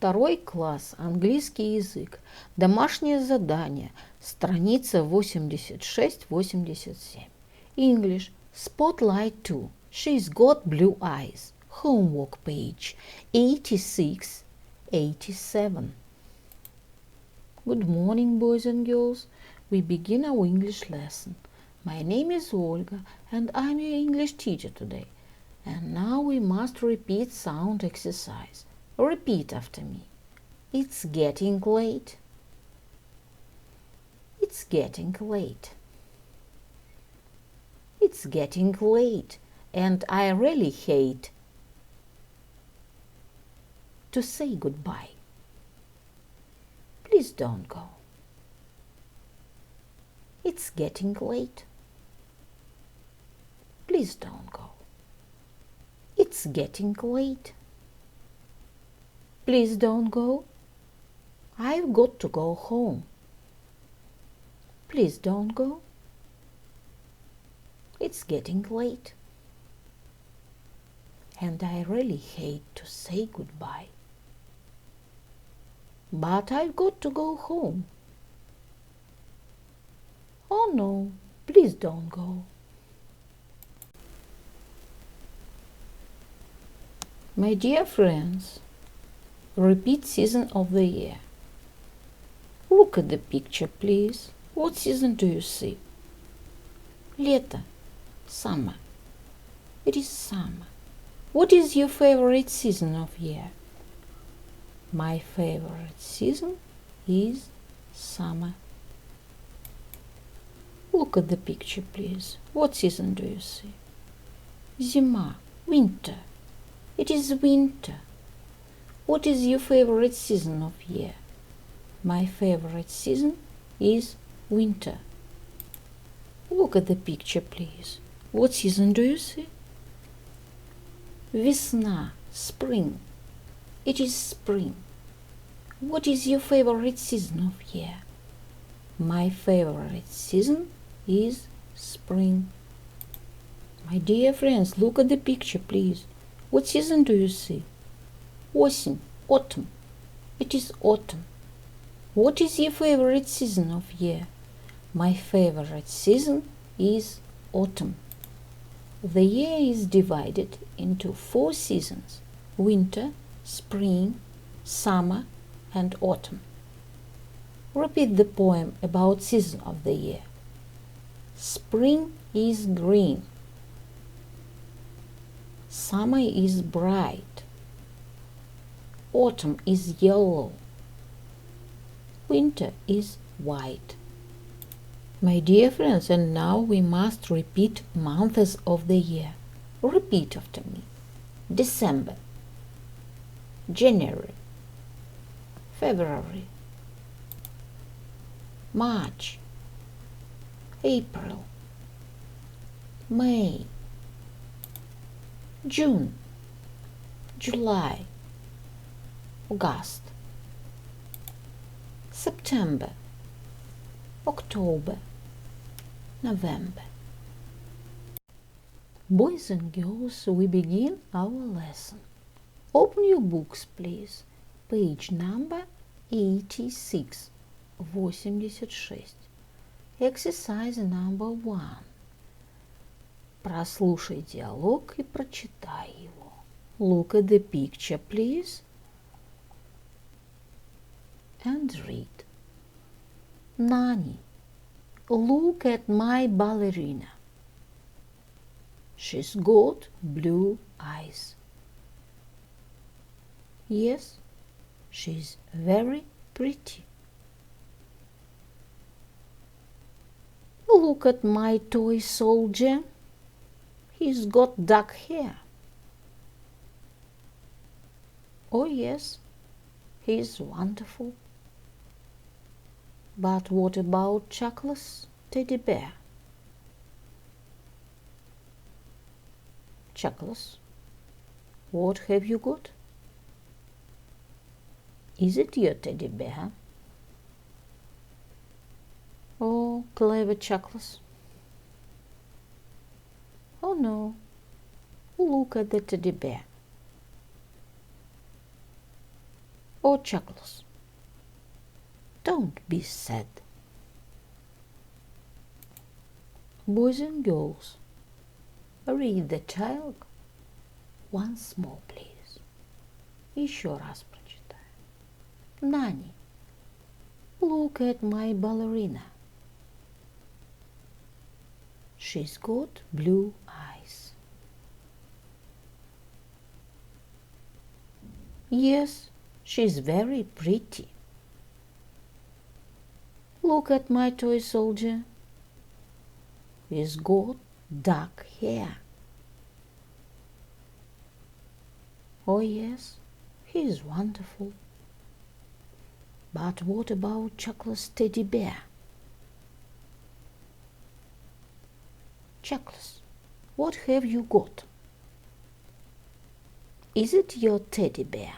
Второй класс, английский язык, домашнее задание, страница 86-87. English, Spotlight 2, She's got blue eyes, homework page 86-87. Good morning, boys and girls. We begin our English lesson. My name is Olga and I'm your English teacher today. And now we must repeat sound exercise. Repeat after me. It's getting late. It's getting late. It's getting late, and I really hate to say goodbye. Please don't go. It's getting late. Please don't go. It's getting late. Please don't go. I've got to go home. Please don't go. It's getting late. And I really hate to say goodbye. But I've got to go home. Oh no, please don't go. My dear friends, repeat season of the year. Look at the picture, please. What season do you see? Лето. Summer. It is summer. What is your favorite season of year? My favorite season is summer. Look at the picture, please. What season do you see? Зима. Winter. It is winter. What is your favorite season of year? My favorite season is winter. Look at the picture, please. What season do you see? Весна, spring. It is spring. What is your favorite season of year? My favorite season is spring. My dear friends, look at the picture, please. What season do you see? Осень, autumn. It is autumn. What is your favorite season of year? My favorite season is autumn. The year is divided into 4 seasons: winter, spring, summer, and autumn. Repeat the poem about season of the year. Spring is green. Summer is bright. Autumn is yellow. Winter is white. My dear friends, and now we must repeat months of the year. Repeat after me. December, January, February, March, April, May, June, July, August, September, October, November. Boys and girls, we begin our lesson. Open your books, please. Page number 86, 86. Exercise number 1. Прослушай диалог и прочитай его. Look at the picture, please, and read. Nani, look at my ballerina. She's got blue eyes. Yes, she's very pretty. Look at my toy soldier. He's got dark hair. Oh yes, he's wonderful. But what about Chuckles teddy bear? Chuckles, what have you got? Is it your teddy bear? Oh, clever Chuckles. Oh no, look at the teddy bear. or chuckles. Don't be sad. Boys and girls, read the child once more, please. Еще раз прочитай. Nani, look at my ballerina. She's got blue eyes. Yes, she's very pretty. Look at my toy soldier. He's got dark hair. Oh yes, he's wonderful. But what about Chuckles' teddy bear? Chuckles, what have you got? Is it your teddy bear?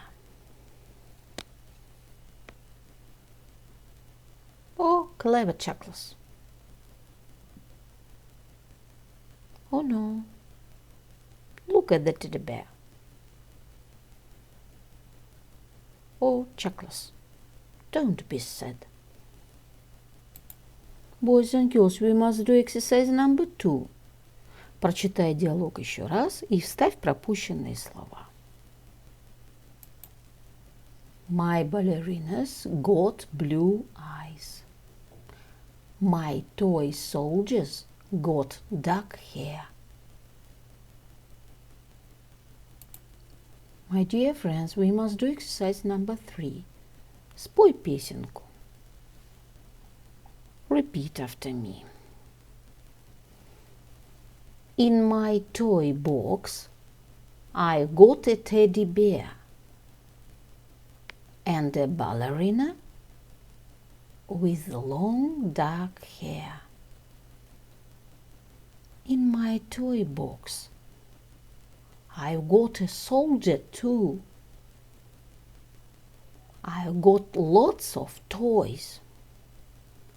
Oh, clever Chuckles. Oh no, look at the teddy bear. Oh, Chuckles, don't be sad. Boys and girls, we must do exercise number 2. Прочитай диалог еще раз и вставь пропущенные слова. My ballerinas got blue eyes. My toy soldiers got dark hair. My dear friends, we must do exercise number 3. Спой песенку. Repeat after me. In my toy box, I got a teddy bear and a ballerina with long dark hair. In my toy box, I got a soldier too. I got lots of toys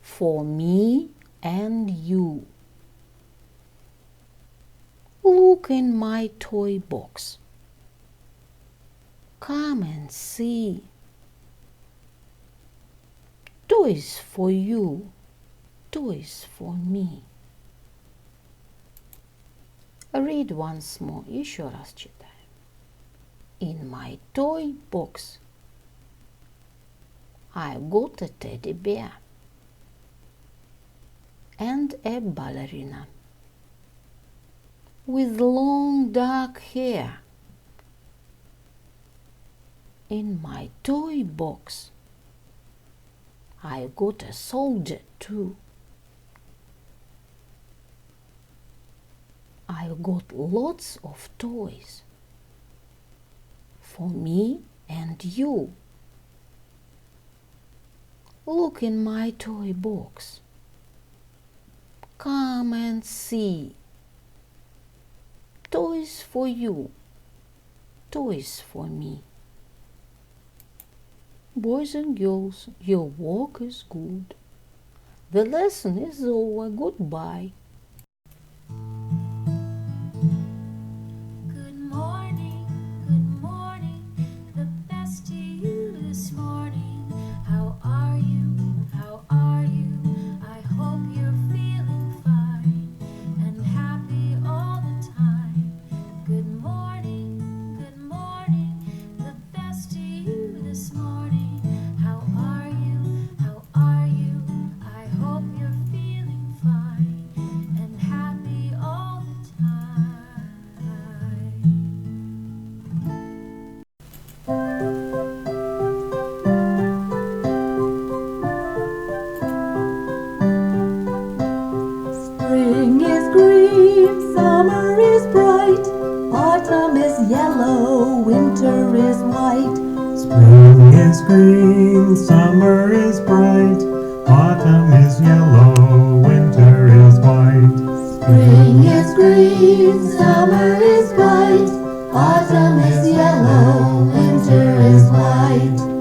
for me and you. Look in my toy box. Come and see. Toys for you, toys for me. Read once more. Еще раз читай. In my toy box, I got a teddy bear and a ballerina with long dark hair. In my toy box, I got a soldier too. I got lots of toys for me and you. Look in my toy box. Come and see. Toys for you, toys for me. Boys and girls, your work is good. The lesson is over. Goodbye. Good morning, the best to you this morning. How are you? How are you? I hope you're feeling fine and happy all the time. Good morning, the best to you this morning. How are you? How are you? I hope you're feeling fine and happy all the time. Spring is green, summer is bright, autumn is yellow, winter is white. Spring is green, summer is bright, autumn is yellow, winter is white. Spring is green, summer is bright, autumn is yellow, winter is white.